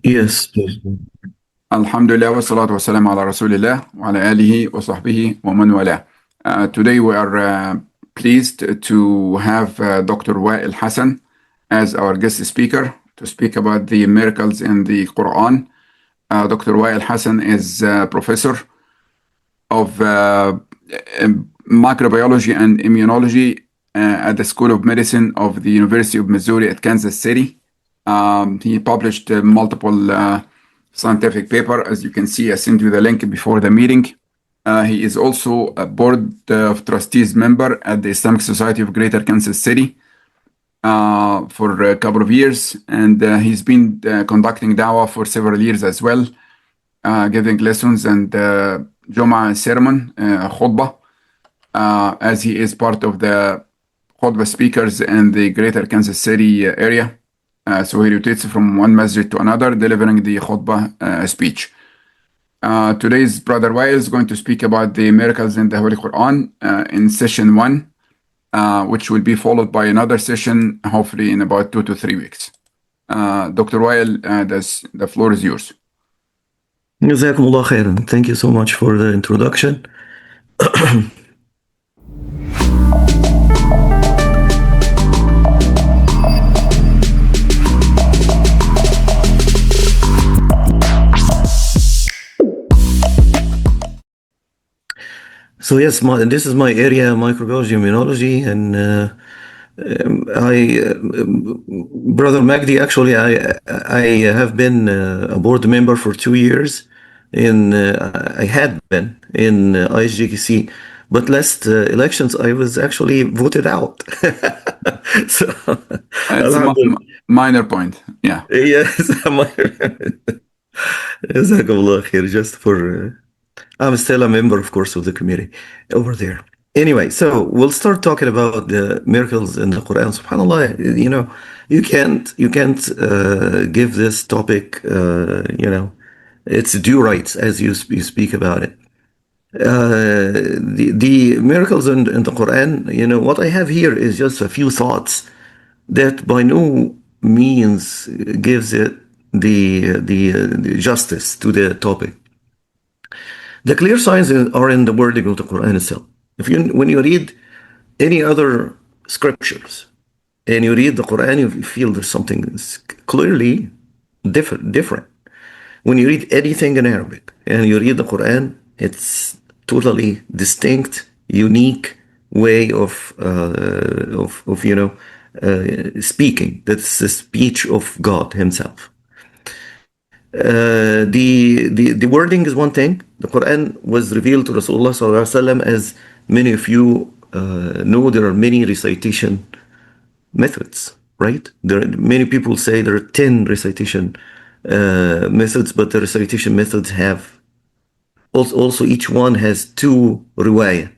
Yes. Alhamdulillah wa salatu wa salam ala Rasulillah wa ala alihi wa sahbihi wa man wala. Today we are pleased to have Dr. Wail Hassan as our guest speaker to speak about the miracles in the Quran. Dr. Wail Hassan is professor of microbiology and immunology at the School of Medicine of the University of Missouri at Kansas City. He published multiple scientific paper. As you can see, I sent you the link before the meeting. He is also a board of trustees member at the Islamic Society of Greater Kansas City for a couple of years, and he's been conducting dawah for several years as well, giving lessons and Jum'ah sermon, khutbah, as he is part of the khutbah speakers in the Greater Kansas City area. So he rotates from one masjid to another, delivering the khutbah speech. Today's Brother Wail is going to speak about the miracles in the Holy Quran in session 1, which will be followed by another session, hopefully in about 2 to 3 weeks. Dr. Wail, the floor is yours. Jazakumullah khairan. Thank you so much for the introduction. So yes, this is my area, microbiology, immunology, and Brother Magdi, actually, I have been a board member for 2 years. I had been in ISGKC, but last elections I was actually voted out. So it's a minor point, yeah. Yes, just for. I'm still a member, of course, of the committee over there. Anyway, so we'll start talking about the miracles in the Quran. SubhanAllah, you can't give this topic, its due rights as you speak about it. The miracles in the Quran, what I have here is just a few thoughts that by no means gives it the justice to the topic. The clear signs are in the wording of the Quran itself. When you read any other scriptures and you read the Quran, you feel there's something that's clearly different. When you read anything in Arabic and you read the Quran, it's totally distinct, unique way of speaking. That's the speech of God Himself. The wording is one thing. The Quran was revealed to Rasulullah SAW, as many of you know. There are many recitation methods, right? Many people say there are 10 recitation methods, but the recitation methods have also each one has 2 riwayah.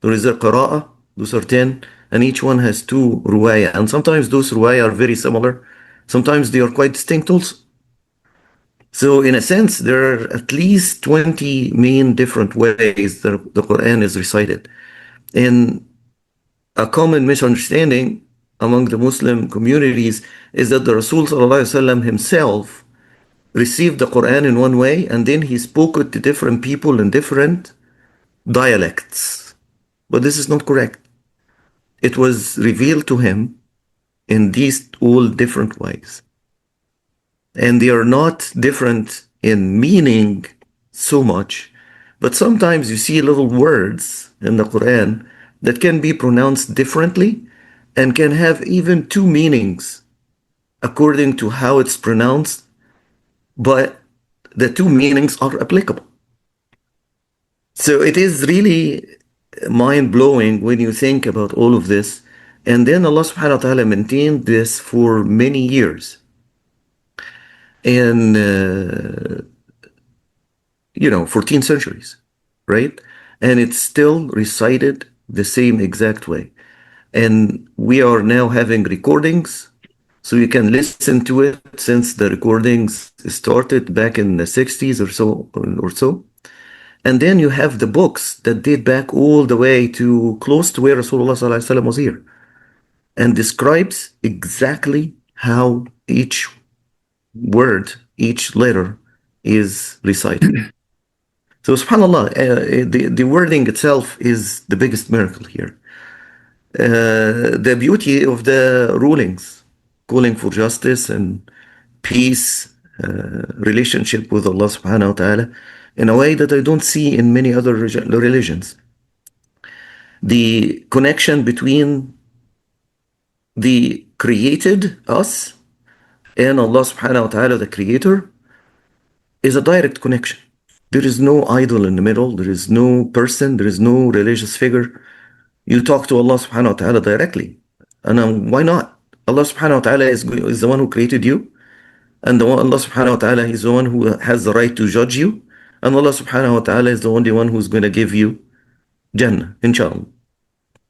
There is a qira'ah, those are 10, and each one has 2 riwayah. And sometimes those riwayah are very similar. Sometimes they are quite distinct also. So in a sense, there are at least 20 main different ways that the Quran is recited. And a common misunderstanding among the Muslim communities is that the Rasul ﷺ himself received the Quran in one way, and then he spoke it to different people in different dialects. But this is not correct. It was revealed to him in these all different ways. And they are not different in meaning so much, but sometimes you see little words in the Quran that can be pronounced differently and can have even 2 meanings according to how it's pronounced, but the 2 meanings are applicable. So it is really mind-blowing when you think about all of this. And then Allah subhanahu wa ta'ala maintained this for many years. In 14 centuries, right? And it's still recited the same exact way. And we are now having recordings, so you can listen to it since the recordings started back in the 60s or so. And then you have the books that date back all the way to close to where Rasulullah ﷺ was here, and describes exactly how each word each letter is recited. So subhanallah, the wording itself is the biggest miracle here. The beauty of the rulings, calling for justice and peace, relationship with Allah subhanahu wa ta'ala, in a way that I don't see in many other religions. The connection between the created us and Allah subhanahu wa ta'ala, the creator, is a direct connection. There is no idol in the middle. There is no person. There is no religious figure. You talk to Allah subhanahu wa ta'ala directly. And why not? Allah subhanahu wa ta'ala is the one who created you. And Allah subhanahu wa ta'ala is the one who has the right to judge you. And Allah subhanahu wa ta'ala is the only one who's going to give you Jannah, inshallah.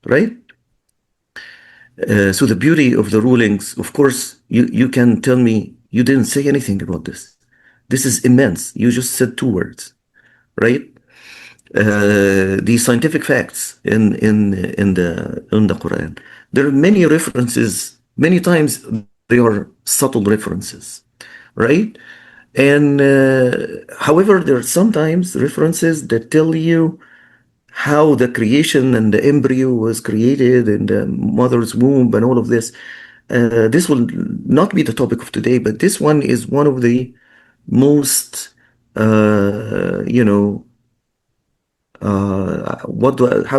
Right? So the beauty of the rulings, of course, you can tell me you didn't say anything about this. This is immense. You just said two words, right? The scientific facts in the Quran. There are many references. Many times they are subtle references, right? And however, there are sometimes references that tell you how the creation and the embryo was created in the mother's womb and all of this. This will not be the topic of today, but this one is one of the most, how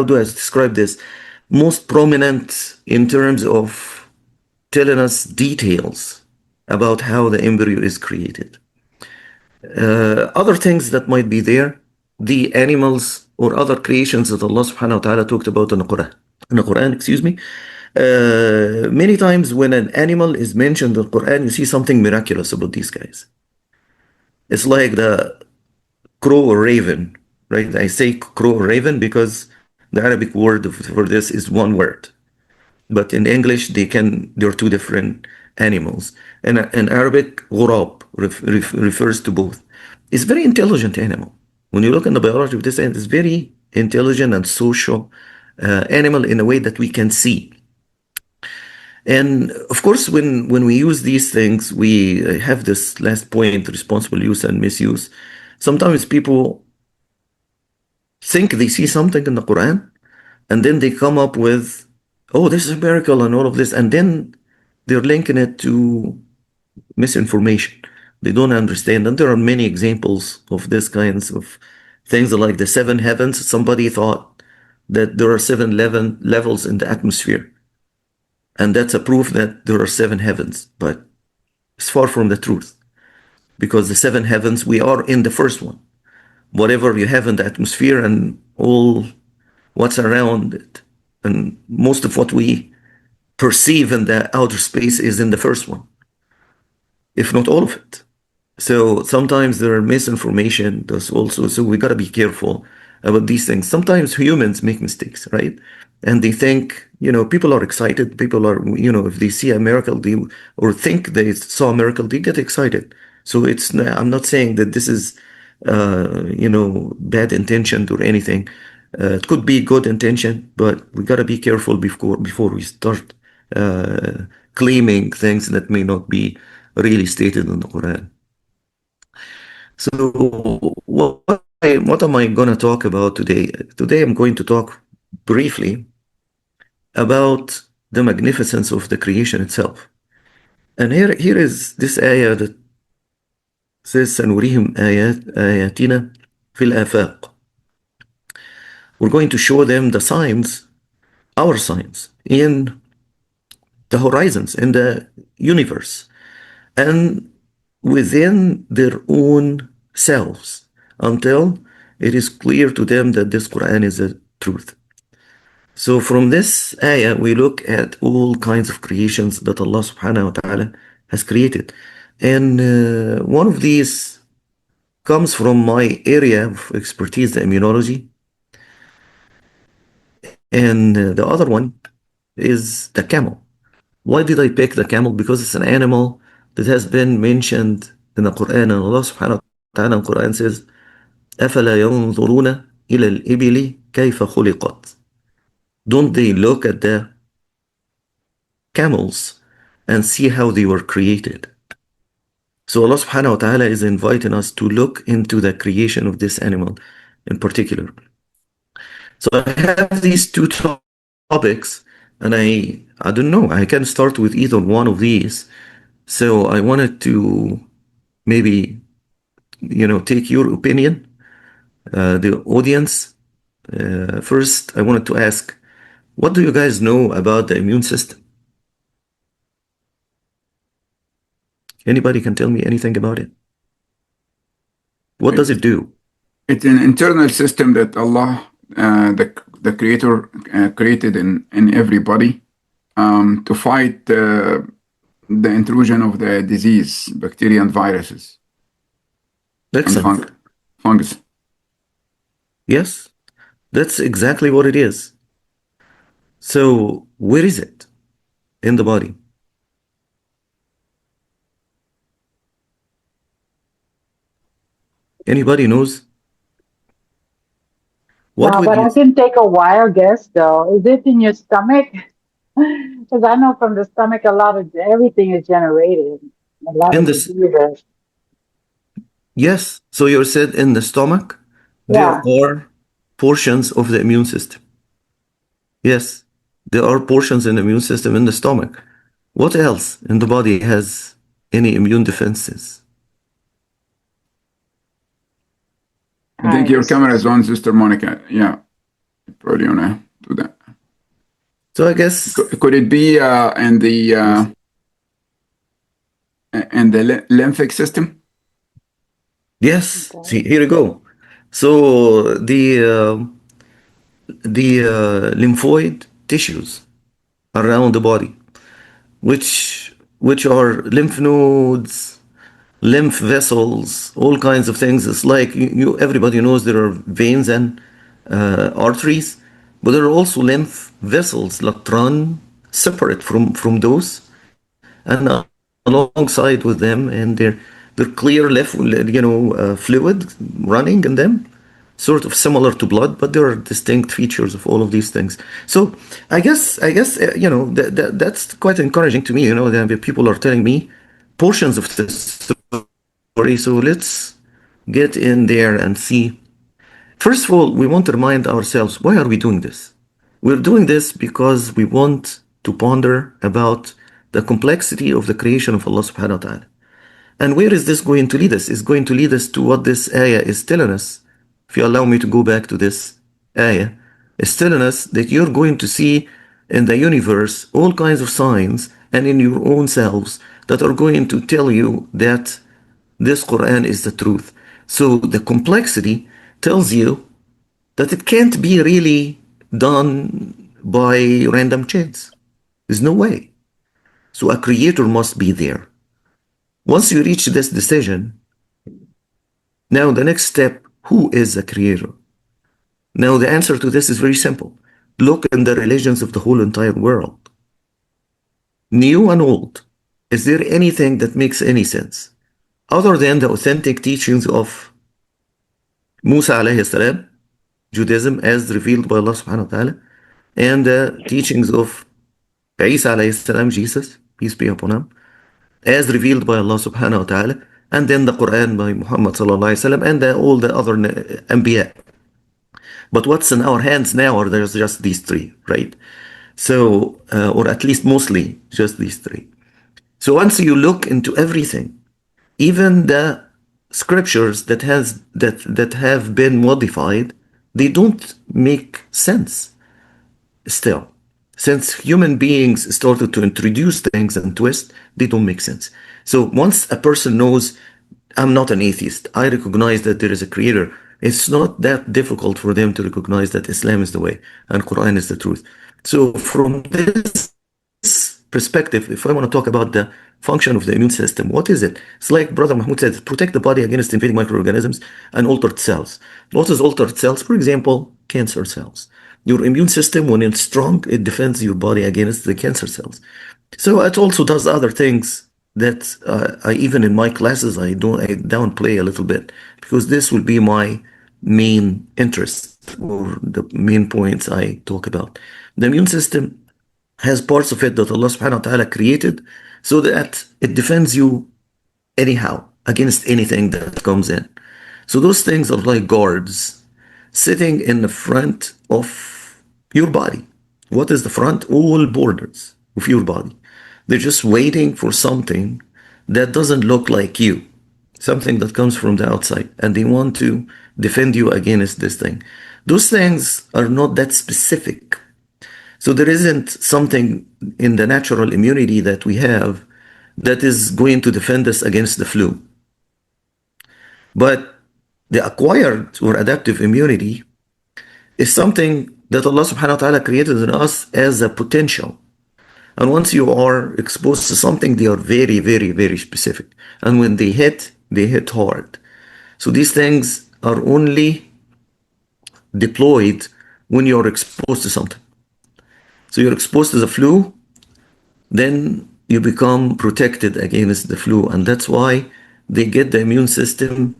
do I describe this? Most prominent in terms of telling us details about how the embryo is created. Other things that might be there, the animals or other creations that Allah subhanahu wa ta'ala talked about in the Quran, excuse me. Many times when an animal is mentioned in the Quran, you see something miraculous about these guys. It's like the crow or raven, right? I say crow or raven because the Arabic word for this is one word. But in English, there are two different animals. And in Arabic, ghurab refers to both. It's a very intelligent animal. When you look in the biology of this animal, it's very intelligent and social animal in a way that we can see. And of course, when we use these things, we have this last point, responsible use and misuse. Sometimes people think they see something in the Quran, and then they come up with, oh, this is a miracle and all of this, and then they're linking it to misinformation. They don't understand. And there are many examples of this kinds of things like the seven heavens. Somebody thought that there are 7 levels in the atmosphere. And that's a proof that there are 7 heavens. But it's far from the truth. Because the 7 heavens, we are in the first one. Whatever you have in the atmosphere and all what's around it. And most of what we perceive in the outer space is in the first one, if not all of it. So sometimes there are misinformation. There's also, so we got to be careful about these things. Sometimes humans make mistakes, right? And they think, people are excited. People are, if they see a miracle, or think they saw a miracle, they get excited. So I'm not saying that this is, bad intention or anything. It could be good intention, but we got to be careful before we start claiming things that may not be really stated in the Quran. So what am I going to talk about today? Today I'm going to talk briefly about the magnificence of the creation itself. And here is this ayah that says, سنريهم آياتنا في الآفاق. We're going to show them the signs, our signs, in the horizons, in the universe, and within their own selves, until it is clear to them that this Quran is the truth. So from this ayah, we look at all kinds of creations that Allah subhanahu wa ta'ala has created. And one of these comes from my area of expertise, the immunology. And the other one is the camel. Why did I pick the camel? Because it's an animal that has been mentioned in the Quran. And Allah subhanahu wa ta'ala in the Quran says, أَفَلَا يَنظُرُونَ إِلَى الْإِبِلِ كَيْفَ خُلِقَتْ. Don't they look at the camels and see how they were created? So Allah subhanahu wa ta'ala is inviting us to look into the creation of this animal in particular. So I have these two topics, and I don't know, I can start with either one of these. So I wanted to maybe, take your opinion, the audience. First, I wanted to ask, what do you guys know about the immune system? Anybody can tell me anything about it? What does it do? It's an internal system that Allah, the Creator, created in everybody to fight the intrusion of the disease, bacteria and viruses, and Excellent. fungus. Yes, that's exactly what it is. So where is it in the body? Anybody knows? What No, would but you? I can take a wild guess though. Is it in your stomach? Because I know from the stomach a lot of everything is generated. A lot In of this? diseases. Yes. So you said in the stomach, there Yeah. are portions of the immune system. Yes, there are portions in the immune system in the stomach. What else in the body has any immune defenses? I think I your camera is on, Sister Monica. Yeah, you probably wanna do that. So I guess Could it be in the lymphatic system? yes. See, okay. here you go. So the lymphoid tissues around the body, which are lymph nodes, lymph vessels, all kinds of things. It's like everybody knows there are veins and arteries, but there are also lymph vessels that run separate from those and alongside with them, and they're clear left, fluid running in them, sort of similar to blood, but there are distinct features of all of these things. So that's quite encouraging to me. That people are telling me portions of the story. So let's get in there and see. First of all, we want to remind ourselves, why are we doing this? We're doing this because we want to ponder about the complexity of the creation of Allah subhanahu wa ta'ala. And where is this going to lead us? It's going to lead us to what this ayah is telling us. If you allow me to go back to this ayah, it's telling us that you're going to see in the universe all kinds of signs and in your own selves that are going to tell you that this Quran is the truth. So the complexity tells you that it can't be really done by random chance. There's no way. So a creator must be there. Once you reach this decision, now the next step, who is the creator? Now the answer to this is very simple. Look in the religions of the whole entire world, new and old. Is there anything that makes any sense other than the authentic teachings of Musa alayhi salam, Judaism as revealed by Allah subhanahu wa ta'ala, and the teachings of Isa alayhi salam, Jesus, peace be upon him, as revealed by Allah subhanahu wa ta'ala, and then the Quran by Muhammad sallallahu alayhi wasallam, and all the other Anbiya. But what's in our hands now are there's just these three, right? So, or at least mostly just these three. So once you look into everything, even the scriptures that have been modified, they don't make sense still. Since human beings started to introduce things and twist, they don't make sense. So once a person knows, I'm not an atheist, I recognize that there is a creator, it's not that difficult for them to recognize that Islam is the way and Quran is the truth. So from this perspective, if I want to talk about the function of the immune system, what is it? It's like Brother Mahmoud said, protect the body against invading microorganisms and altered cells. What is altered cells? For example, cancer cells. Your immune system, when it's strong, it defends your body against the cancer cells. So it also does other things that I even in my classes I downplay a little bit because this will be my main interest or the main points I talk about. The immune system has parts of it that Allah subhanahu wa ta'ala created so that it defends you anyhow against anything that comes in. So those things are like guards sitting in the front of your body. What is the front? All borders of your body. They're just waiting for something that doesn't look like you, something that comes from the outside, and they want to defend you against this thing. Those things are not that specific. So there isn't something in the natural immunity that we have that is going to defend us against the flu. But the acquired or adaptive immunity is something that Allah subhanahu wa ta'ala created in us as a potential. And once you are exposed to something, they are very, very, very specific. And when they hit hard. So these things are only deployed when you're exposed to something. So you're exposed to the flu, then you become protected against the flu. And that's why they get the immune system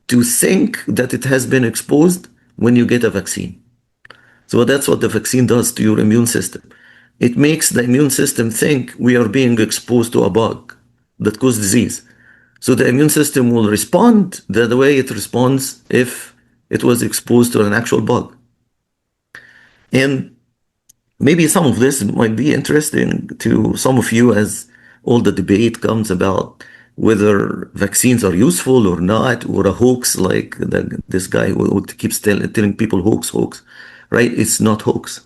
to think that it has been exposed when you get a vaccine. So that's what the vaccine does to your immune system. It makes the immune system think we are being exposed to a bug that causes disease. So the immune system will respond the way it responds if it was exposed to an actual bug. And maybe some of this might be interesting to some of you as all the debate comes about whether vaccines are useful or not, or a hoax like this guy who keeps telling people hoax, right? It's not hoax.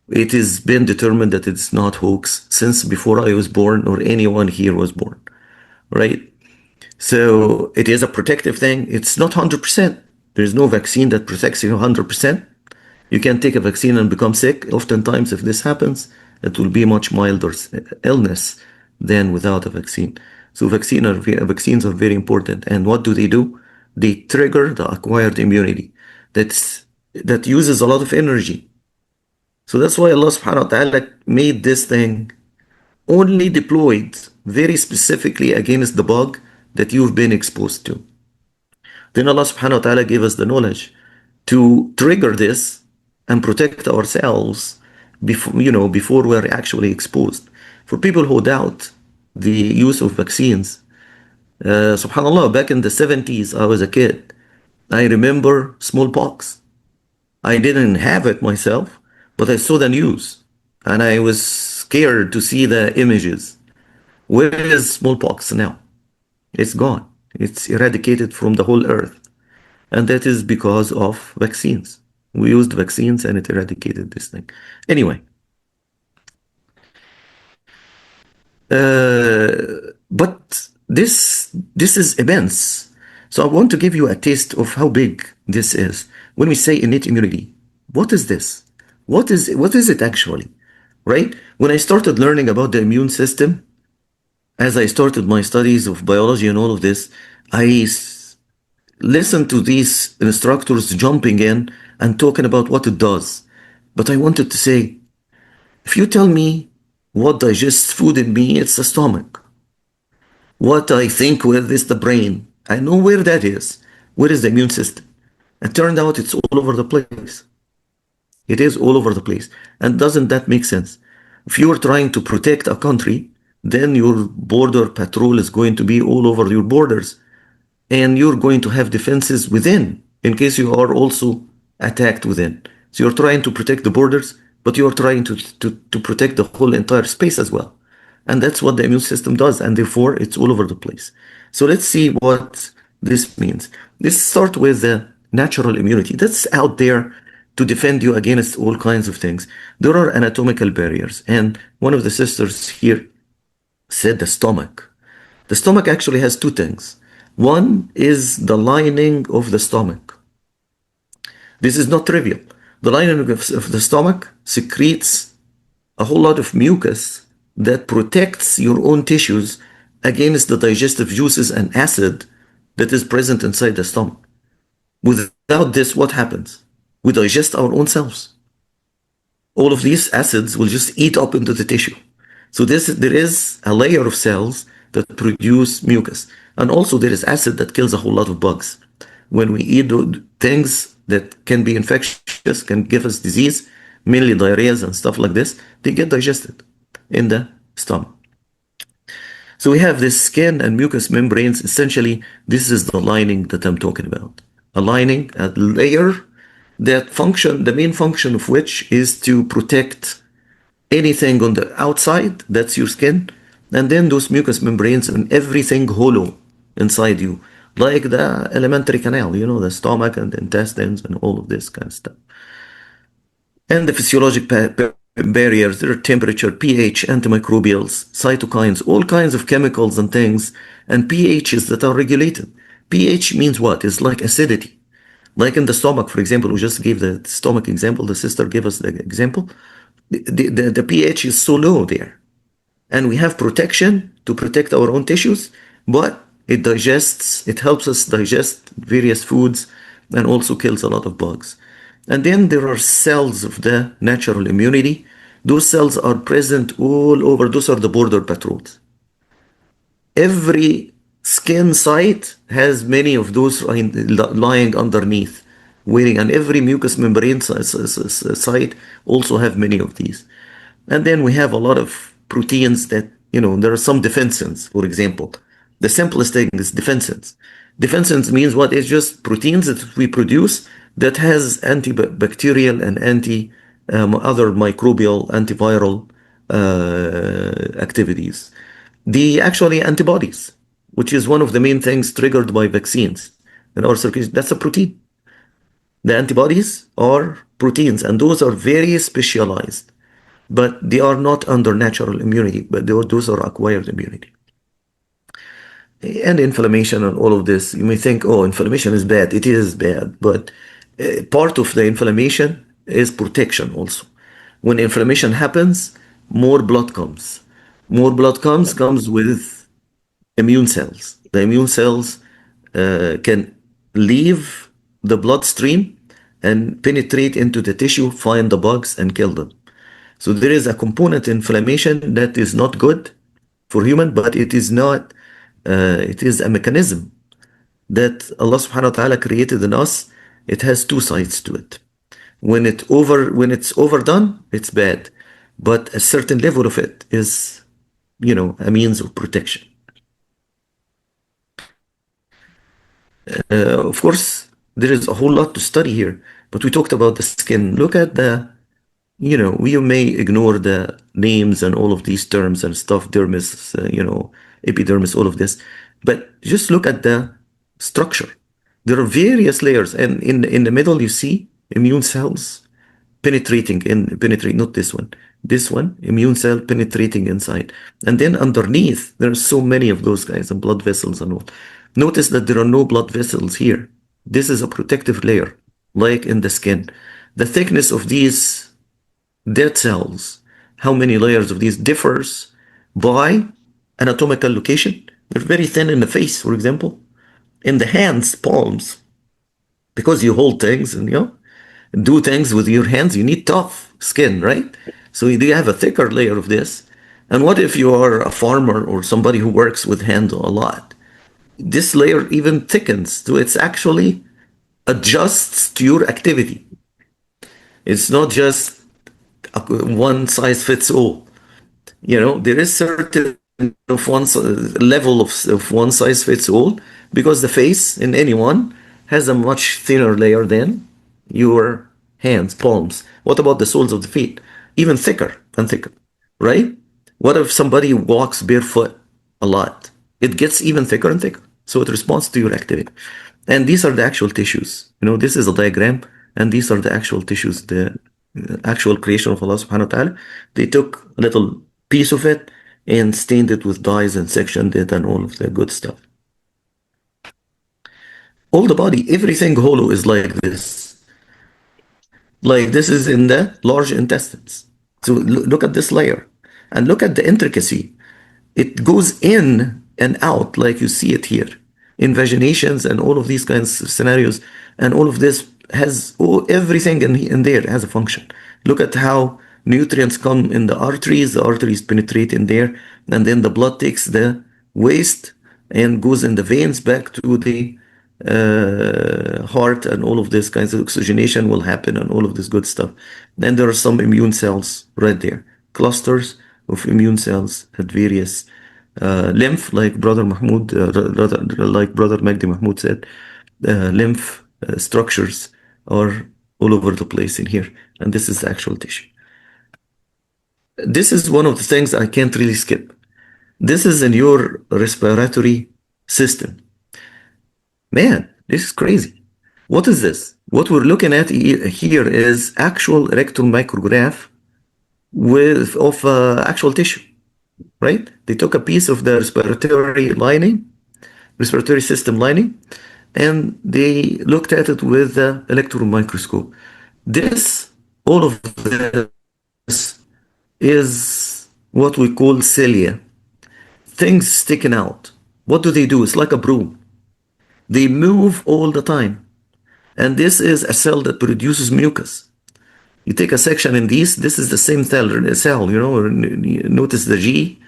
It has been determined that it's not hoax since before I was born or anyone here was born, right? So it is a protective thing. It's not 100%. There's no vaccine that protects you 100%. You can take a vaccine and become sick. Oftentimes, if this happens, it will be much milder illness than without a vaccine. So vaccines are very important. And what do? They trigger the acquired immunity that uses a lot of energy. So that's why Allah subhanahu wa ta'ala made this thing only deployed very specifically against the bug that you've been exposed to. Then Allah subhanahu wa ta'ala gave us the knowledge to trigger this and protect ourselves before we're actually exposed. For people who doubt the use of vaccines, subhanallah, back in the 70s, I was a kid. I remember smallpox. I didn't have it myself, but I saw the news and I was scared to see the images. Where is smallpox now? It's gone. It's eradicated from the whole earth. And that is because of vaccines. We used vaccines and it eradicated this thing. Anyway. But this is immense. So I want to give you a taste of how big this is. When we say innate immunity, what is this? What is it actually? Right? When I started learning about the immune system, as I started my studies of biology and all of this, I listened to these instructors jumping in and talking about what it does. But I wanted to say, if you tell me what digests food in me, it's the stomach. What I think with is the brain. I know where that is. Where is the immune system? It turned out it's all over the place. It is all over the place. And doesn't that make sense? If you are trying to protect a country, then your border patrol is going to be all over your borders. And you're going to have defenses within in case you are also attacked within. So you're trying to protect the borders, but you're trying to protect the whole entire space as well. And that's what the immune system does. And therefore, it's all over the place. So let's see what this means. Let's start with the natural immunity. That's out there to defend you against all kinds of things. There are anatomical barriers. And one of the sisters here said the stomach. The stomach actually has two things. One is the lining of the stomach. This is not trivial. The lining of the stomach secretes a whole lot of mucus that protects your own tissues against the digestive juices and acid that is present inside the stomach. Without this, what happens? We digest our own selves. All of these acids will just eat up into the tissue. So there is a layer of cells that produce mucus. And also there is acid that kills a whole lot of bugs. When we eat things that can be infectious, can give us disease, mainly diarrheas and stuff like this, they get digested in the stomach. So we have this skin and mucous membranes. Essentially, this is the lining that I'm talking about. A lining, a layer that function, the main function of which is to protect anything on the outside, that's your skin, and then those mucous membranes and everything hollow inside you, like the alimentary canal, the stomach and the intestines and all of this kind of stuff. And the physiologic barriers, there are temperature, pH, antimicrobials, cytokines, all kinds of chemicals and things, and pHs that are regulated. pH means what? It's like acidity. Like in the stomach, for example, we just gave the stomach example. The sister gave us the example. The pH is so low there. And we have protection to protect our own tissues, but it helps us digest various foods and also kills a lot of bugs. And then there are cells of the natural immunity. Those cells are present all over. Those are the border patrols. Every skin site has many of those lying underneath, waiting, and every mucous membrane site also have many of these. And then we have a lot of proteins that, there are some defensins, for example. The simplest thing is defensins. Defensins means what? It's just proteins that we produce that has antibacterial and other microbial, antiviral activities. The actually antibodies, which is one of the main things triggered by vaccines in our circulation, that's a protein. The antibodies are proteins, and those are very specialized, but they are not under natural immunity, but those are acquired immunity. And inflammation and all of this, you may think, oh, inflammation is bad. It is bad, but part of the inflammation is protection also. When inflammation happens, more blood comes. More blood comes with immune cells. The immune cells can leave the bloodstream and penetrate into the tissue, find the bugs, and kill them. So there is a component inflammation that is not good for human, but it is not. It is a mechanism that Allah subhanahu wa ta'ala created in us. It has two sides to it. When it's overdone, it's bad. But a certain level of it is, a means of protection. Of course, there is a whole lot to study here, but we talked about the skin. Look at we may ignore the names and all of these terms and stuff, dermis, epidermis, all of this, but just look at the structure. There are various layers, and in the middle you see immune cells penetrating, not this one, immune cell penetrating inside. And then underneath, there are so many of those guys, and blood vessels and all. Notice that there are no blood vessels here. This is a protective layer, like in the skin. The thickness of these dead cells, how many layers of these differs by anatomical location. They're very thin in the face, for example. In the hands, palms, because you hold things and do things with your hands, you need tough skin, right? So you have a thicker layer of this. And what if you are a farmer or somebody who works with hands a lot? This layer even thickens, so it's actually adjusts to your activity. It's not just one size fits all. There is certain of one level of one size fits all, because the face in anyone has a much thinner layer than your hands, palms. What about the soles of the feet? Even thicker and thicker, right? What if somebody walks barefoot a lot? It gets even thicker and thicker. So it responds to your activity. And these are the actual tissues. This is a diagram, and these are the actual tissues, the actual creation of Allah subhanahu wa ta'ala. They took a little piece of it and stained it with dyes and sectioned it and all of the good stuff. All the body, everything hollow is like this. Like this is in the large intestines. So look at this layer and look at the intricacy. It goes in and out like you see it here. Invaginations and all of these kinds of scenarios, and all of this has everything in there has a function. Look at how nutrients come in the arteries penetrate in there, and then the blood takes the waste and goes in the veins back to the heart, and all of this kinds of oxygenation will happen and all of this good stuff. Then there are some immune cells right there, clusters of immune cells at various lymph, like Brother Mahmoud, like Brother Magdi Mahmoud said, lymph structures are all over the place in here. And this is the actual tissue. This is one of the things I can't really skip. This is in your respiratory system. Man, this is crazy. What is this? What we're looking at here is actual rectal micrograph of actual tissue, right? They took a piece of the respiratory system lining, and they looked at it with the electron microscope. All of this is what we call cilia, things sticking out. What do they do? It's like a broom. They move all the time. And this is a cell that produces mucus. You take a section in this is the same cell, you know, notice the G.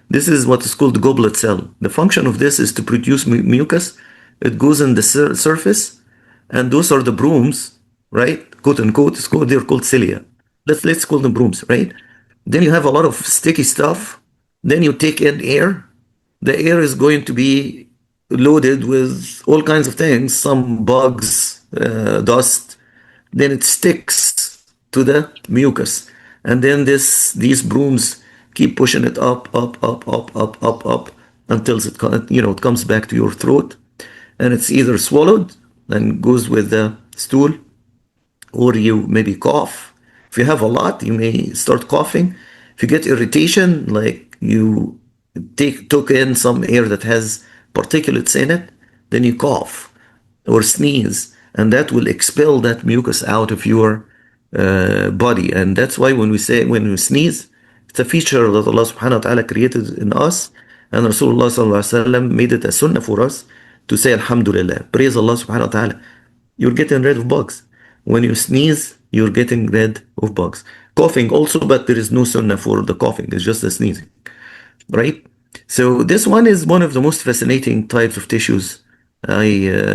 This is what is called the goblet cell. The function of this is to produce mucus. It goes in the surface, and those are the brooms, right? Quote unquote, they're called cilia. Let's call them brooms, right? Then you have a lot of sticky stuff. Then you take in air. The air is going to be loaded with all kinds of things, some bugs, dust. Then it sticks to the mucus. And then these brooms keep pushing it up until it comes back to your throat. And it's either swallowed and goes with the stool, or you maybe cough. If you have a lot, you may start coughing. If you get irritation, like you took in some air that has particulates in it, then you cough or sneeze, and that will expel that mucus out of your body. And that's why when we sneeze, it's a feature that Allah subhanahu wa ta'ala created in us, and Rasulullah sallallahu alaihi wasallam made it a sunnah for us to say Alhamdulillah, praise Allah subhanahu wa ta'ala. You're getting rid of bugs. When you sneeze, you're getting rid of bugs. Coughing also, but there is no sunnah for the coughing, it's just the sneezing, right? So this one is one of the most fascinating types of tissues I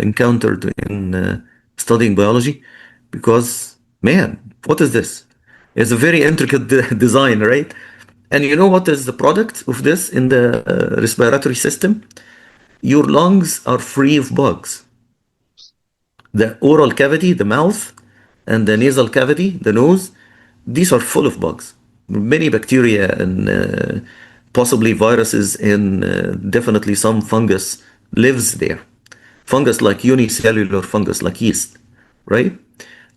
encountered in studying biology, because, man, what is this? It's a very intricate design, right? And you know what is the product of this in the respiratory system? Your lungs are free of bugs. The oral cavity, the mouth, and the nasal cavity, the nose, these are full of bugs. Many bacteria and possibly viruses, and definitely some fungus lives there. Fungus like unicellular fungus, like yeast, right?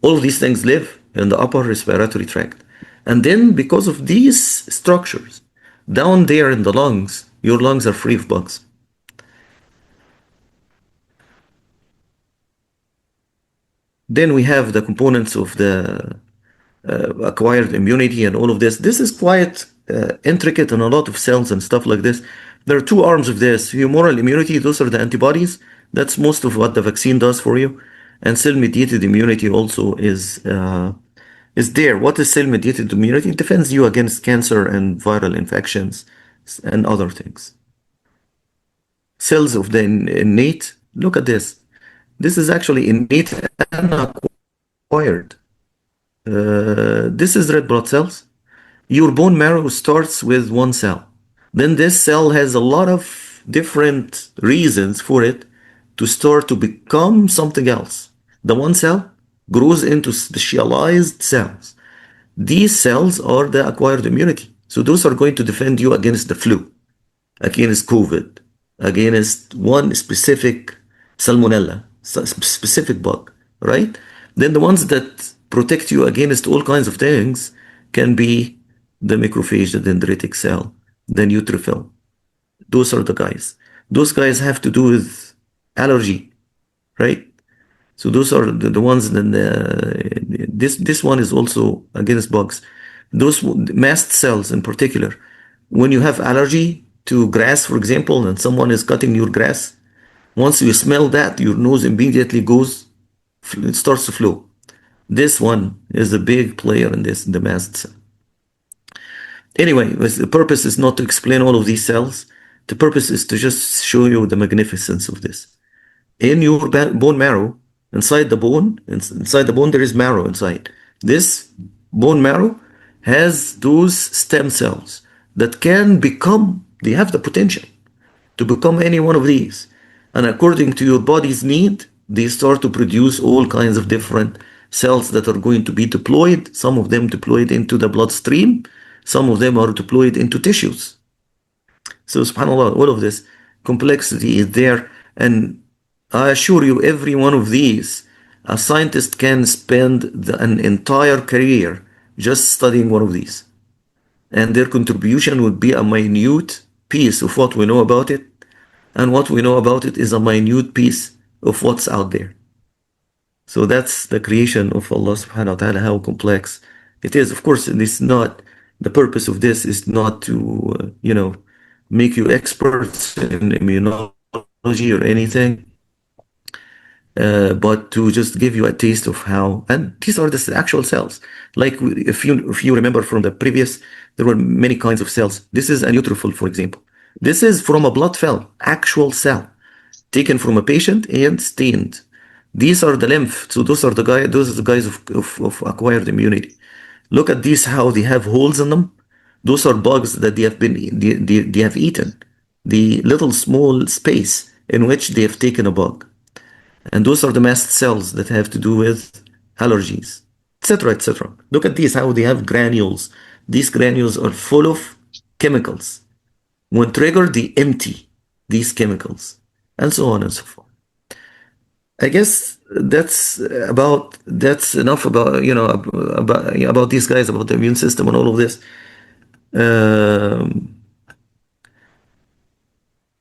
All of these things live in the upper respiratory tract. And then because of these structures, down there in the lungs, your lungs are free of bugs. Then we have the components of the acquired immunity and all of this. This is quite intricate and a lot of cells and stuff like this. There are two arms of this. Humoral immunity, those are the antibodies. That's most of what the vaccine does for you. And cell-mediated immunity also is there. What is cell-mediated immunity? It defends you against cancer and viral infections and other things. Cells of the innate, look at this. This is actually innate and acquired. This is red blood cells. Your bone marrow starts with one cell. Then this cell has a lot of different reasons for it to start to become something else. The one cell grows into specialized cells. These cells are the acquired immunity. So those are going to defend you against the flu, against COVID, against one specific salmonella, specific bug, right? Then the ones that protect you against all kinds of things can be the macrophage, the dendritic cell, the neutrophil. Those are the guys. Those guys have to do with allergy, right? So those are the ones. Then this one is also against bugs. Those mast cells in particular. When you have allergy to grass, for example, and someone is cutting your grass, once you smell that, your nose immediately it starts to flow. This one is a big player in this, the mast cell. Anyway, the purpose is not to explain all of these cells. The purpose is to just show you the magnificence of this. In your bone marrow, inside the bone, there is marrow inside. This bone marrow has those stem cells that can become They have the potential to become any one of these. And according to your body's need, they start to produce all kinds of different cells that are going to be deployed. Some of them deployed into the bloodstream. Some of them are deployed into tissues. So subhanAllah, all of this complexity is there. And I assure you, every one of these, a scientist can spend an entire career just studying one of these. And their contribution would be a minute piece of what we know about it. And what we know about it is a minute piece of what's out there. So that's the creation of Allah subhanahu wa ta'ala, how complex it is. Of course, it's not, the purpose of this is not to, make you experts in immunology or anything, but to just give you a taste of how, and these are the actual cells. Like if you remember from the previous, there were many kinds of cells. This is a neutrophil, for example. This is from a blood cell, actual cell, taken from a patient and stained. These are the lymph. So those are the guys of acquired immunity. Look at these, how they have holes in them. Those are bugs that they have eaten. The little small space in which they have taken a bug. And those are the mast cells that have to do with allergies, etc., etc. Look at these, how they have granules. These granules are full of chemicals. When triggered, they empty these chemicals, and so on and so forth. I guess that's enough about about these guys, about the immune system and all of this. I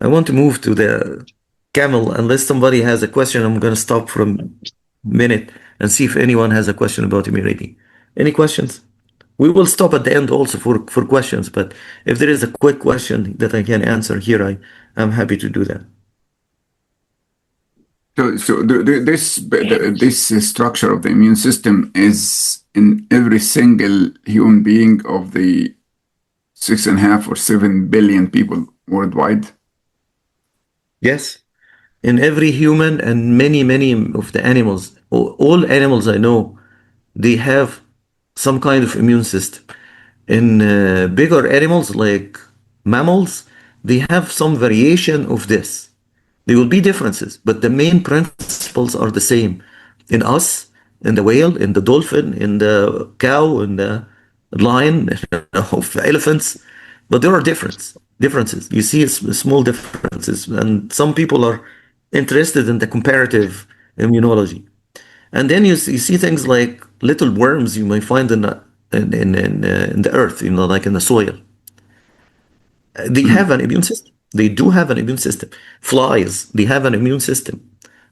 want to move to the camel. Unless somebody has a question, I'm going to stop for a minute and see if anyone has a question about immunity. Any questions? We will stop at the end also for questions, but if there is a quick question that I can answer here, I'm happy to do that. So this structure of the immune system is in every single human being of the 6.5 or 7 billion people worldwide. Yes, in every human and many of the animals, all animals I know, they have some kind of immune system. In bigger animals like mammals, they have some variation of this. There will be differences, but the main principles are the same. In us, in the whale, in the dolphin, in the cow, in the lion, of elephants, but there are differences. You see small differences, and some people are interested in the comparative immunology. And then you see things like little worms you may find in the earth, like in the soil. They have an immune system. They do have an immune system. Flies, they have an immune system,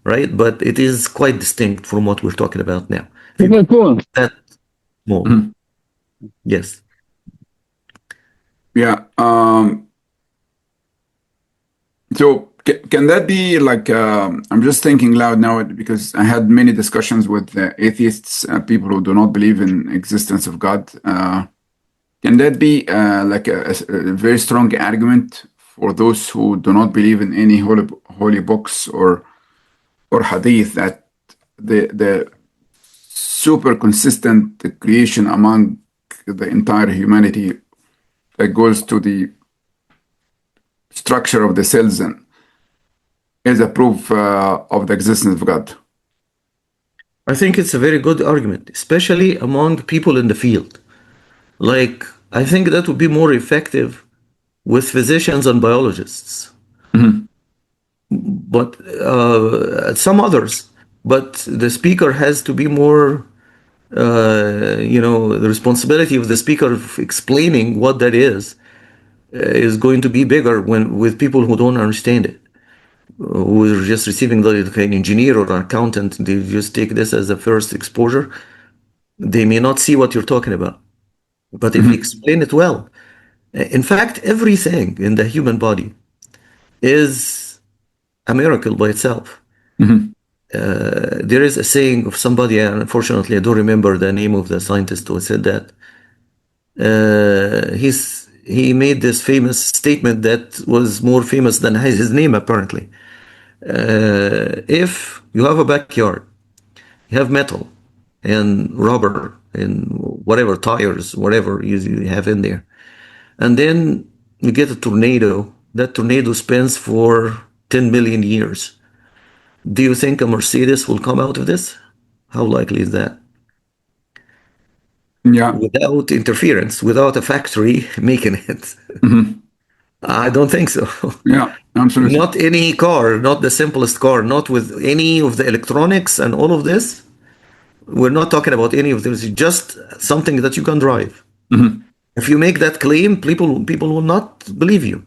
right? But it is quite distinct from what we're talking about now. Okay, cool. That small. Yes. Yeah. So can that be like, I'm just thinking loud now because I had many discussions with atheists, people who do not believe in existence of God. Can that be like a very strong argument for those who do not believe in any holy books or hadith, that the super consistent creation among the entire humanity that goes to the structure of the cells and is a proof of the existence of God? I think it's a very good argument, especially among people in the field. Like, I think that would be more effective with physicians and biologists. But some others. But the speaker has to be more, the responsibility of the speaker of explaining what that is going to be bigger with people who don't understand it, who are just receiving like an engineer or an accountant. They just take this as a first exposure. They may not see what you're talking about. But if you explain it well, in fact, everything in the human body is a miracle by itself. There is a saying of somebody, and unfortunately I don't remember the name of the scientist who said that. He made this famous statement that was more famous than his name, apparently. If you have a backyard, you have metal and rubber and whatever, tires, whatever you have in there, and then you get a tornado. That tornado spins for 10 million years. Do you think a Mercedes will come out of this? How likely is that? Yeah. Without interference, without a factory making it. Mhm. I don't think so. Yeah, absolutely. Not any car, not the simplest car, not with any of the electronics and all of this. We're not talking about any of this, just something that you can drive. Mhm. If you make that claim, people will not believe you.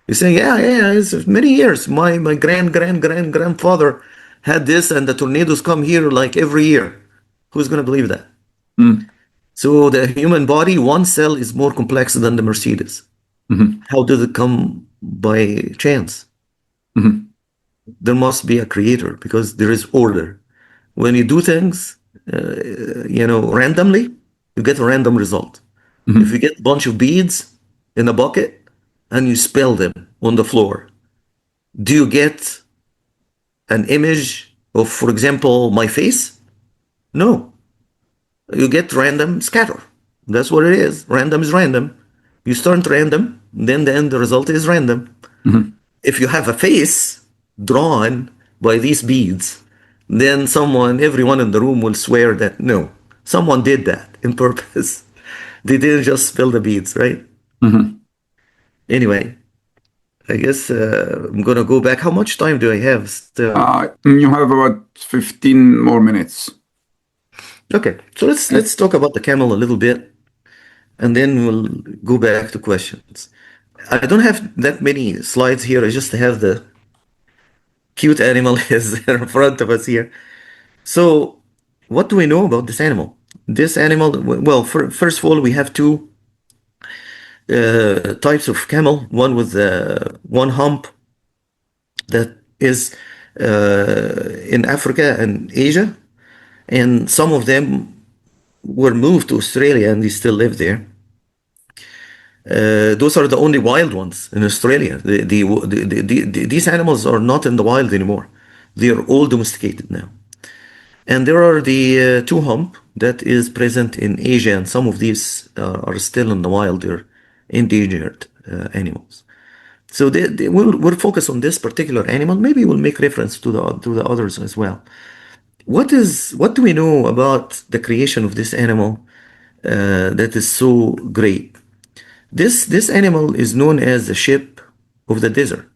You say, yeah, it's many years. My grandfather had this, and the tornadoes come here like every year. Who's going to believe that? Mhm. So the human body, one cell is more complex than the Mercedes. Mhm. How did it come by chance? Mhm. There must be a creator because there is order. When you do things, randomly, you get a random result. If you Mhm. get a bunch of beads in a bucket and you spill them on the floor, do you get an image of, for example, my face? No. You get random scatter. That's what it is. Random is random. You start random, then the end result is random. Mhm. If you have a face drawn by these beads, then everyone in the room will swear that no, someone did that in purpose. They didn't just spill the beads, right? Mhm. Anyway, I guess I'm gonna go back. How much time do I have still? You have about 15 more minutes. Okay, so let's Yes. let's talk about the camel a little bit, and then we'll go back to questions. I don't have that many slides here. I just have the cute animal is in front of us here. So, what do we know about this animal? This animal, well, first of all, we have two types of camel. One with one hump that is in Africa and Asia, and some of them were moved to Australia and they still live there. Those are the only wild ones in Australia. These animals are not in the wild anymore. They are all domesticated now. And there are the two hump that is present in Asia, and some of these are still in the wild. They're endangered animals. So we'll focus on this particular animal. Maybe we'll make reference to the others as well. What do we know about the creation of this animal that is so great? This animal is known as the ship of the desert,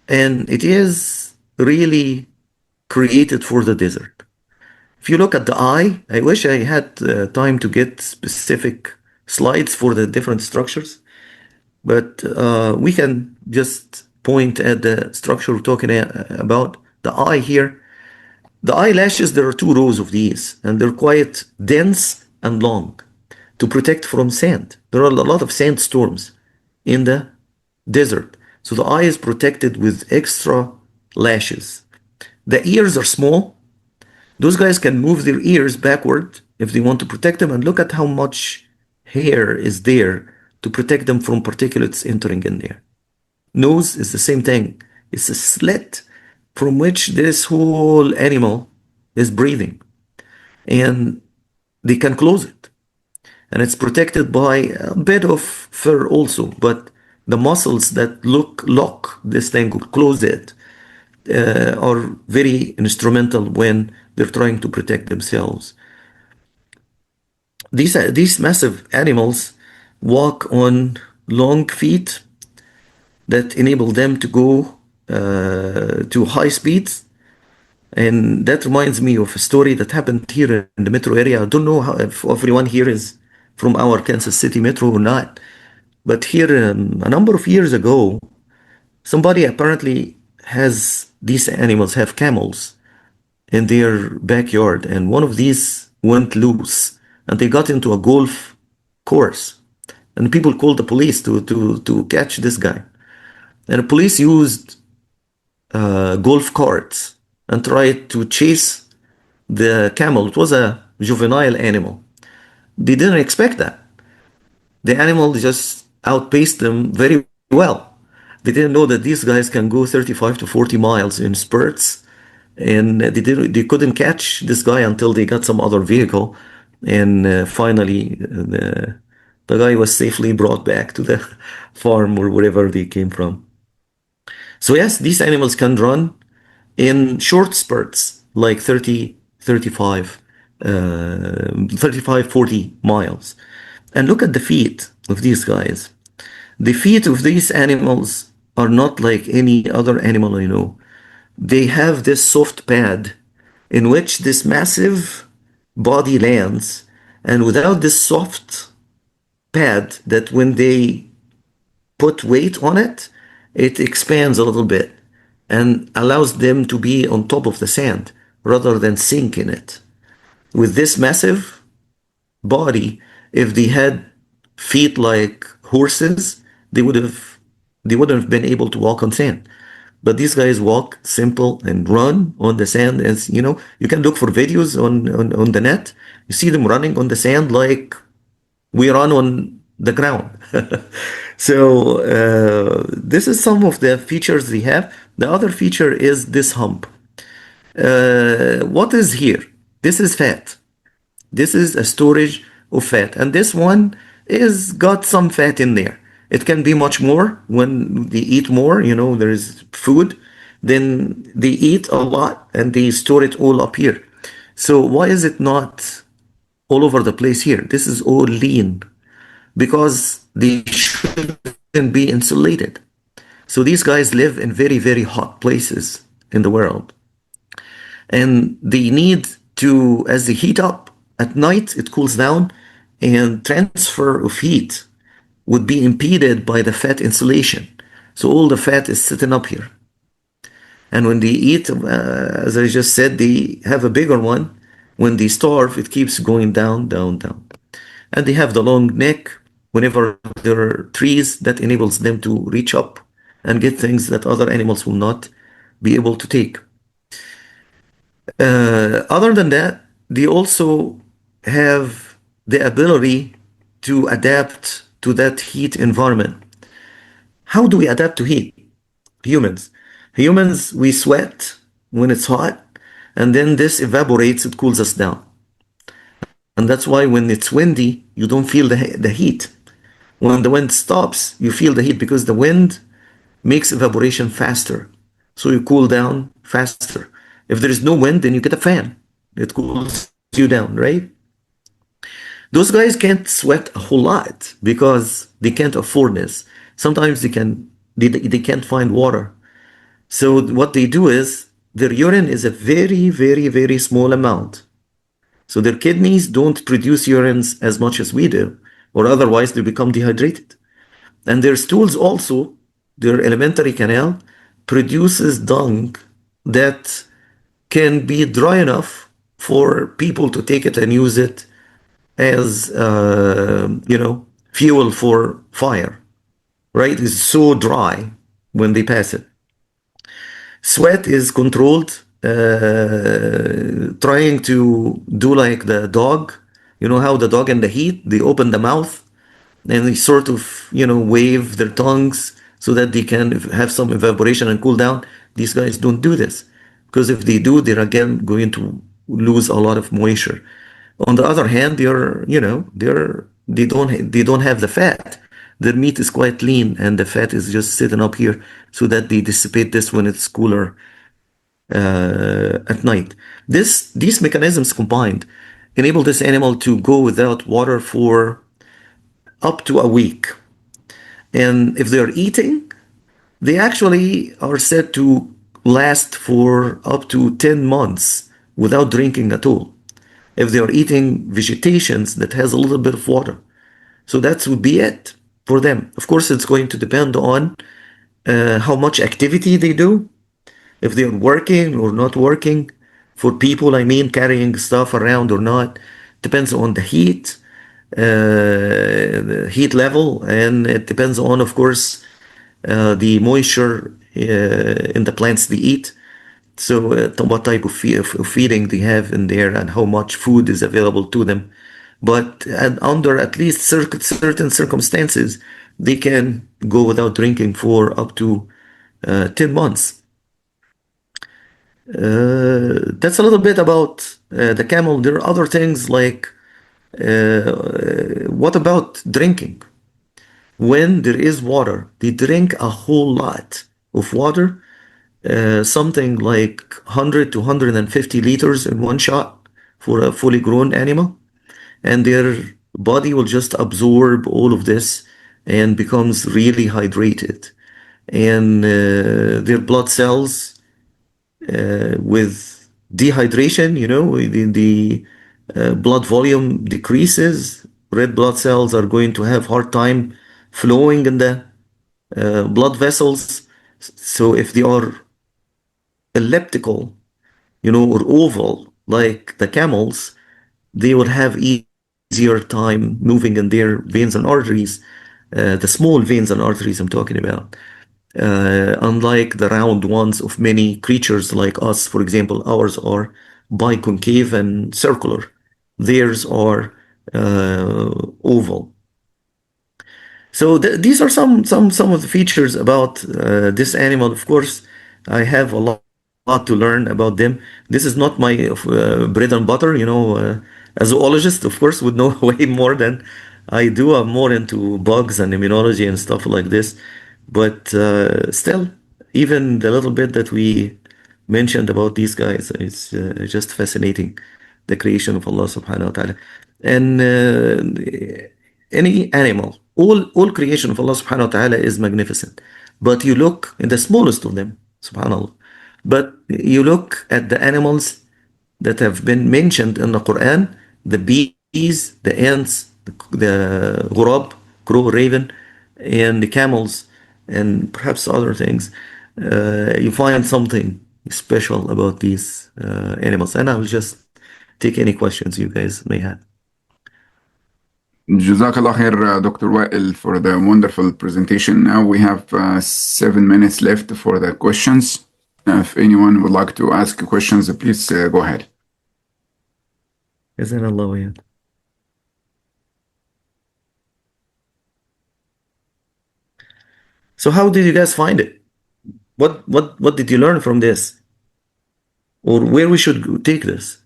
and it is really created for the desert. If you look at the eye, I wish I had time to get specific slides for the different structures, but we can just point at the structure we're talking about. The eye here, the eyelashes, there are two rows of these, and they're quite dense and long to protect from sand. There are a lot of sandstorms in the desert. So the eye is protected with extra lashes. The ears are small. Those guys can move their ears backward if they want to protect them. And look at how much hair is there to protect them from particulates entering in there. Nose is the same thing. It's a slit from which this whole animal is breathing. And they can close it. And it's protected by a bit of fur also. But the muscles that lock this thing, close it, are very instrumental when they're trying to protect themselves. These massive animals walk on long feet that enable them to go to high speeds. And that reminds me of a story that happened here in the metro area. I don't know if everyone here is from our Kansas City metro or not, but here a number of years ago, somebody apparently has these animals have camels in their backyard, and one of these went loose, and they got into a golf course, and people called the police to catch this guy, and the police used golf carts and tried to chase the camel. It was a juvenile animal. They didn't expect that. The animal just outpaced them very well. They didn't know that these guys can go 35 to 40 miles in spurts, and they couldn't catch this guy until they got some other vehicle, and finally the the guy was safely brought back to the farm or wherever they came from. So yes, these animals can run in short spurts, like 30, 35, 35, 40 miles. And look at the feet of these guys. The feet of these animals are not like any other animal I know. They have this soft pad in which this massive body lands, and without this soft pad, that when they put weight on it, it expands a little bit and allows them to be on top of the sand rather than sink in it. With this massive body, if they had feet like horses, they wouldn't have been able to walk on sand. But these guys walk simple and run on the sand. As you know, you can look for videos on the net. You see them running on the sand like we run on the ground. So this is some of the features they have. The other feature is this hump. What is here? This is fat. This is a storage of fat, and this one is got some fat in there. It can be much more when they eat more, you know, there is food, then they eat a lot and they store it all up here. So why is it not all over the place here? This is all lean because they shouldn't be insulated. So these guys live in very, very hot places in the world. And they need to, as they heat up at night, it cools down, and transfer of heat would be impeded by the fat insulation. So all the fat is sitting up here. And when they eat, as I just said, they have a bigger one. When they starve, it keeps going down, down, down. And they have the long neck. Whenever there are trees, that enables them to reach up and get things that other animals will not be able to take. Other than that, they also have the ability to adapt to that heat environment. How do we adapt to heat? Humans, we sweat when it's hot, and then this evaporates, it cools us down. And that's why when it's windy, you don't feel the heat. When the wind stops, you feel the heat because the wind makes evaporation faster. So you cool down faster. If there is no wind, then you get a fan. It cools you down, right? Those guys can't sweat a whole lot because they can't afford this. Sometimes they can't find water. So what they do is their urine is a very, very, very small amount. So their kidneys don't produce urines as much as we do, or otherwise they become dehydrated. And their stools also, their alimentary canal, produces dung that can be dry enough for people to take it and use it as, fuel for fire, right? It's so dry when they pass it. Sweat is controlled, trying to do like the dog. You know how the dog in the heat, they open the mouth and they sort of, wave their tongues so that they can have some evaporation and cool down. These guys don't do this because if they do, they're again going to lose a lot of moisture. On the other hand, they don't have the fat. Their meat is quite lean and the fat is just sitting up here so that they dissipate this when it's cooler at night. These mechanisms combined enable this animal to go without water for up to a week. And if they're eating, they actually are said to last for up to 10 months without drinking at all. If they are eating vegetations that has a little bit of water. So that would be it for them. Of course, it's going to depend on how much activity they do, if they're working or not working. For people, I mean, carrying stuff around or not, depends on the heat level, and it depends on, of course, the moisture in the plants they eat. So what type of feeding they have in there and how much food is available to them. But under at least certain circumstances, they can go without drinking for up to 10 months. That's a little bit about the camel. There are other things like What about drinking? When there is water, they drink a whole lot of water, something like 100 to 150 liters in one shot for a fully grown animal, and their body will just absorb all of this and becomes really hydrated. And their blood cells, with dehydration, the blood volume decreases. Red blood cells are going to have hard time flowing in the blood vessels. So if they are elliptical, or oval like the camels, they will have easier time moving in their veins and arteries, the small veins and arteries I'm talking about. Unlike the round ones of many creatures like us, for example, ours are biconcave and circular. Theirs are oval. So these are some of the features about this animal. Of course, I have a lot to learn about them. This is not my bread and butter. A zoologist, of course, would know way more than I do. I'm more into bugs and immunology and stuff like this. But still, even the little bit that we mentioned about these guys is just fascinating. The creation of Allah subhanahu wa ta'ala. And any animal, all creation of Allah subhanahu wa ta'ala is magnificent. But you look in the smallest of them, subhanAllah. But you look at the animals that have been mentioned in the Quran, the bees, the ants, the ghurab, crow, raven, and the camels, and perhaps other things. You find something special about these animals. And I will just take any questions you guys may have. Jazakallah khair, Dr. Wail, for the wonderful presentation. Now we have 7 minutes left for the questions. If anyone would like to ask questions, please go ahead. Jazakallah khair. So how did you guys find it? What did you learn from this? Or where we should take this?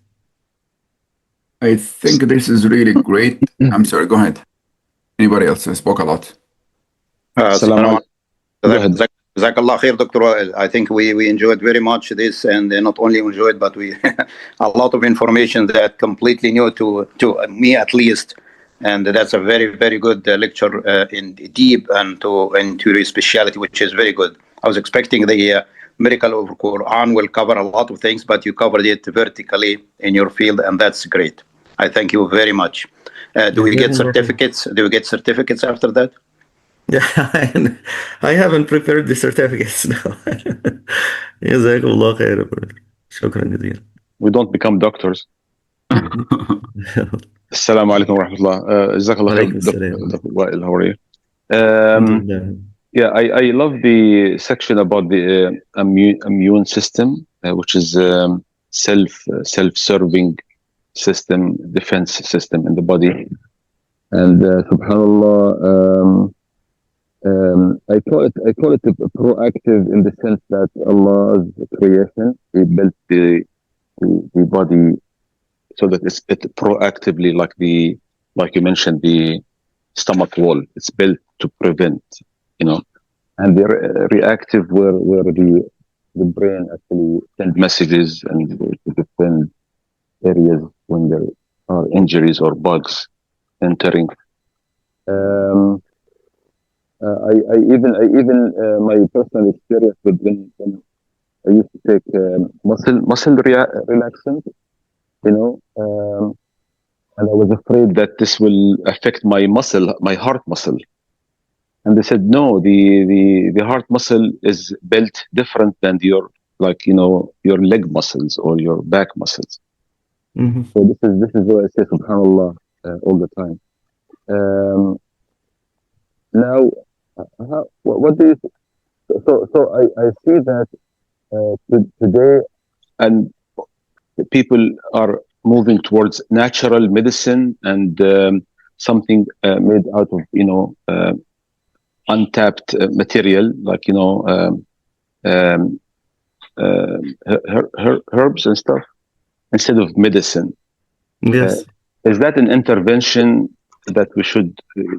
I think this is really great. I'm sorry, go ahead. Anybody else? I spoke a lot. Salam Go ahead. Jazakallah khair, Dr. Wael. I think we enjoyed very much this, and not only enjoyed, but we a lot of information that completely new to me at least, and that's a very, very good lecture in deep and into your speciality, which is very good. I was expecting the miracle of Quran will cover a lot of things, but you covered it vertically in your field, and that's great. I thank you very much. Do we get certificates? Do we get certificates after that? Yeah, I haven't prepared the certificates now. Jazakallah khair, brother. Shukran jazeelan. We don't become doctors. Assalamu alaikum wa rahmatullah. Jazakallah Alaikum khair, salam. Dr. Wail. How are you? Alhamdulillah. Yeah, I love the section about the immune system, which is self-serving system, defense system in the body. And subhanallah, I call it proactive in the sense that Allah's creation, He built the body so that it proactively, like you mentioned, the stomach wall, it's built to prevent, and they're reactive where the brain actually sends messages and to defend areas when there are injuries or bugs entering. I even my personal experience with when I used to take muscle relaxant, and I was afraid that this will affect my heart muscle. And they said, no, the heart muscle is built different than your leg muscles or your back muscles. Mm-hmm. So this is what I say, subhanallah, all the time. Now, what do you? So I see that today, and people are moving towards natural medicine and something made out of untapped material, like herbs and stuff, instead of medicine. Yes. is that an intervention that we should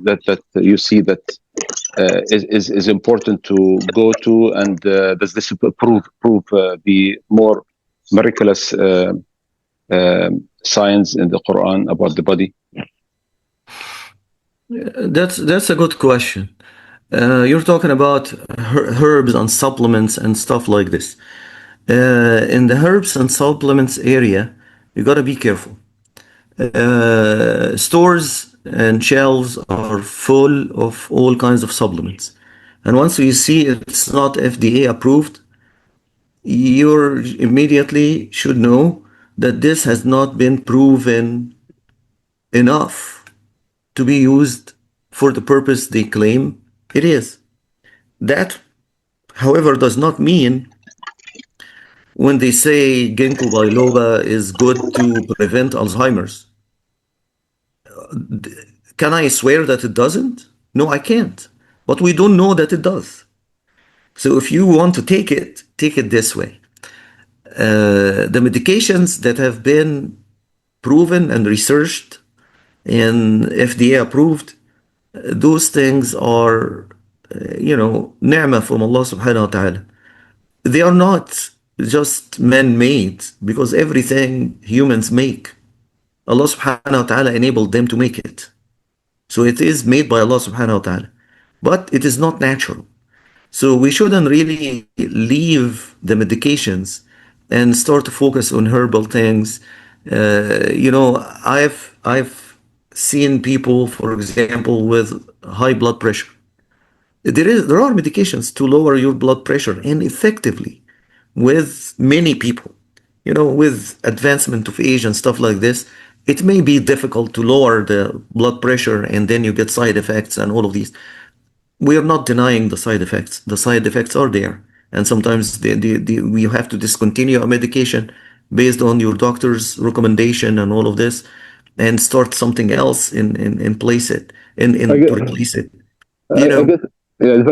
that you see that is important to go to, and does this prove the more miraculous signs in the Quran about the body? That's a good question. You're talking about herbs and supplements and stuff like this. In the herbs and supplements area, you got to be careful. Stores and shelves are full of all kinds of supplements. And once you see it's not FDA approved, you immediately should know that this has not been proven enough to be used for the purpose they claim it is. That, however, does not mean when they say ginkgo biloba is good to prevent Alzheimer's. Can I swear that it doesn't? No, I can't. But we don't know that it does. So if you want to take it this way. The medications that have been proven and researched and FDA approved, those things are, ni'mah from Allah subhanahu wa ta'ala. They are not just man-made, because everything humans make, Allah subhanahu wa ta'ala enabled them to make it. So it is made by Allah subhanahu wa ta'ala. But it is not natural. So we shouldn't really leave the medications and start to focus on herbal things. I've seen people, for example, with high blood pressure. There are medications to lower your blood pressure, and effectively with many people. With advancement of age and stuff like this, it may be difficult to lower the blood pressure, and then you get side effects and all of these. We are not denying the side effects. The side effects are there. And sometimes we have to discontinue a medication based on your doctor's recommendation and all of this, and start something else in place it, to replace it. I guess, yeah,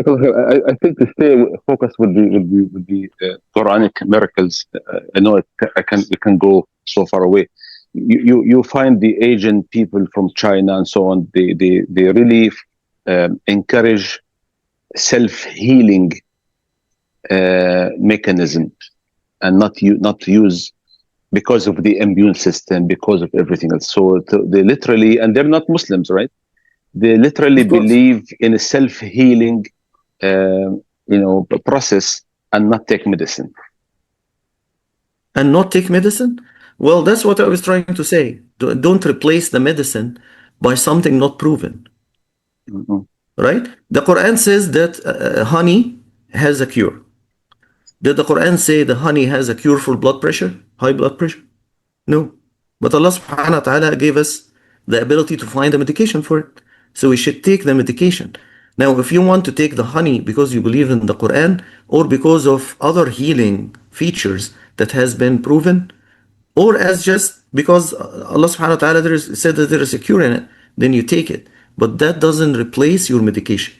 I think to stay focused with the Quranic miracles. I know we can go so far away. You find the Asian people from China and so on. They really encourage self-healing mechanism, and not use because of the immune system, because of everything else. So they literally, and they're not Muslims, right? They literally believe in a self-healing, process, and not take medicine. And not take medicine? Well, that's what I was trying to say. Don't replace the medicine by something not proven. Mm-hmm. Right? The Quran says that honey has a cure. Did the Quran say the honey has a cure for blood pressure, high blood pressure? No. But Allah subhanahu wa ta'ala gave us the ability to find a medication for it. So we should take the medication. Now, if you want to take the honey because you believe in the Quran, or because of other healing features that has been proven, or as just because Allah subhanahu wa ta'ala said that there is a cure in it, then you take it. But that doesn't replace your medication.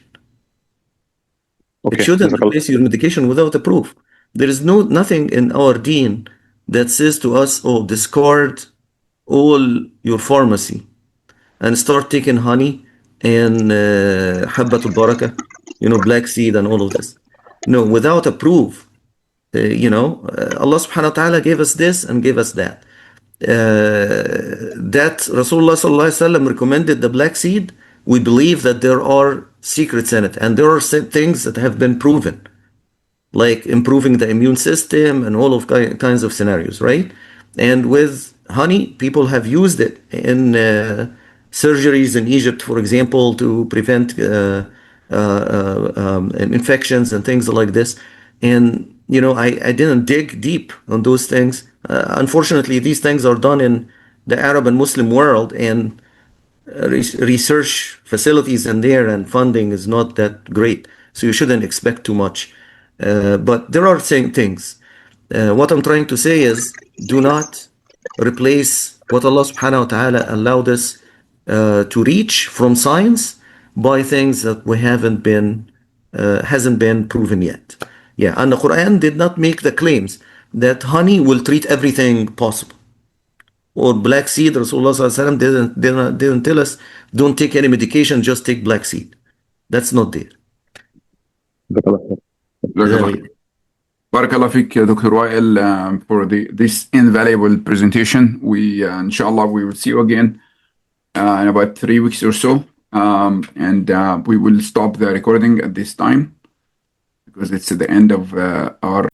Okay. It shouldn't replace your medication without a proof. There is nothing in our deen that says to us, discard all your pharmacy and start taking honey and habbatul barakah, black seed and all of this. No, without a proof. Allah subhanahu wa ta'ala gave us this and gave us that. That Rasulullah sallallahu alaihi wasallam recommended the black seed. We believe that there are secrets in it, and there are things that have been proven, like improving the immune system and all of kinds of scenarios, right? And with honey, people have used it in surgeries in Egypt, for example, to prevent infections and things like this. And I didn't dig deep on those things. Unfortunately, these things are done in the Arab and Muslim world, and research facilities in there and funding is not that great. So you shouldn't expect too much. But there are things. What I'm trying to say is, do not replace what Allah subhanahu wa ta'ala allowed us to reach from science by things that hasn't been proven yet. Yeah, and the Quran did not make the claims that honey will treat everything possible. or black seed. Rasulullah sallallahu alaihi wasallam didn't tell us, don't take any medication, just take black seed. That's not there. Barakallah fik, Dr. Wail, for this invaluable presentation. We, inshallah, we will see you again in about 3 weeks or so. And we will stop the recording at this time because it's the end of our